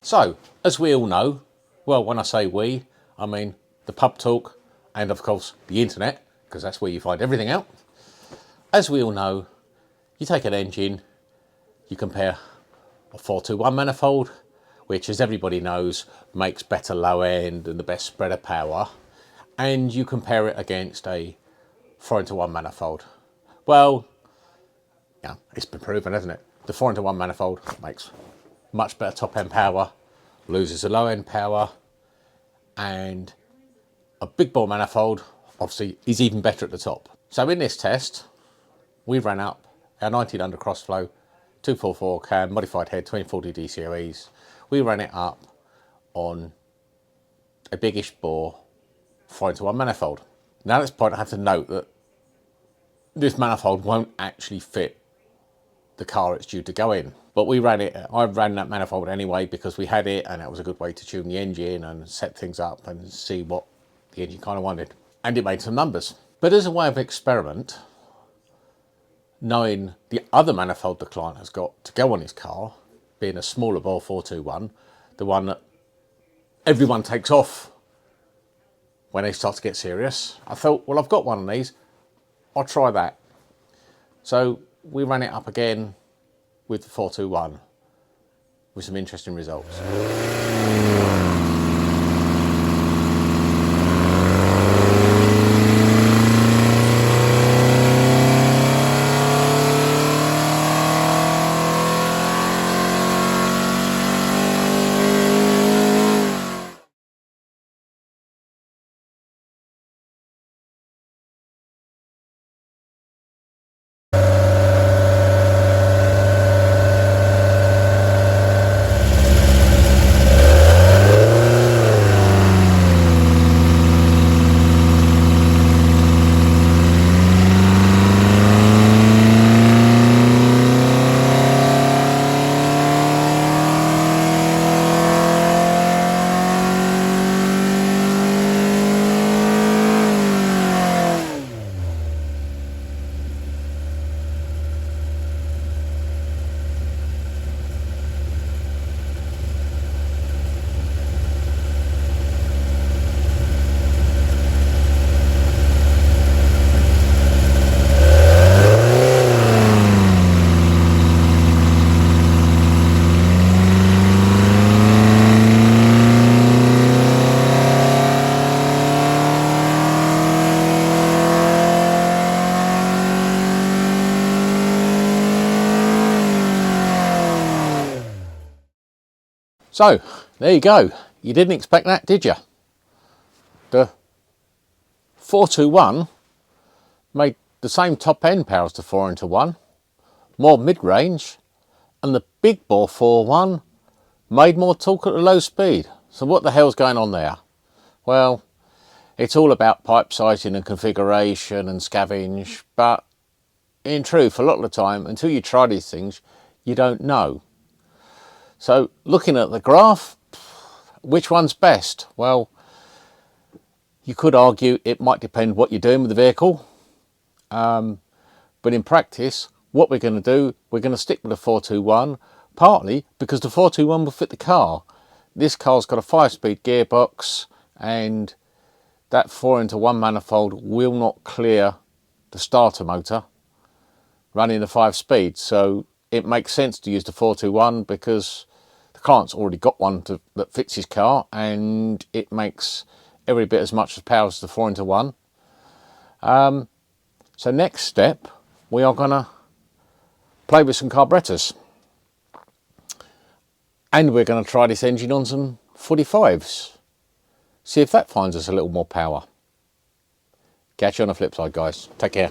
So, as we all know, well, when I say we, I mean the pub talk and of course the internet, because that's where you find everything out. As we all know, you take an engine, you compare a 421 manifold, which as everybody knows makes better low end and the best spread of power, and you compare it against a 4-into-1 manifold. Well, yeah, it's been proven, hasn't it? The 4-into-1 manifold makes much better top end power, loses the low end power, and a big bore manifold obviously is even better at the top. So in this test, we ran up our 1900 crossflow 244 cam modified head 2040 DCOEs. We ran it up on a biggish bore 4-into-1 manifold. Now at this point I have to note that this manifold won't actually fit the car it's due to go in. But we ran it, I ran that manifold anyway because we had it and it was a good way to tune the engine and set things up and see what the engine kind of wanted. And it made some numbers. But as a way of experiment, knowing the other manifold the client has got to go on his car, being a smaller bore 421, the one that everyone takes off when they start to get serious, I thought, well, I've got one of these, I'll try that. So we ran it up again with the 421 with some interesting results. So, there you go. You didn't expect that, did you? The 421 made the same top end power as the 4-into-1, more mid-range, and the big bore 4.1 made more torque at a low speed. So what the hell's going on there? Well, it's all about pipe sizing and configuration and scavenge, but in truth, a lot of the time, until you try these things, you don't know. So looking at the graph, which one's best? Well, you could argue it might depend what you're doing with the vehicle. But in practice, what we're going to do, we're going to stick with the 421, partly because the 421 will fit the car. This car's got a 5-speed gearbox and that 4-into-1 manifold will not clear the starter motor running the 5-speed. So it makes sense to use the 421 because the client's already got one that fits his car and it makes every bit as much power as the 4-into-1. So next step, we are going to play with some carburetors. And we're going to try this engine on some 45s. See if that finds us a little more power. Catch you on the flip side, guys. Take care.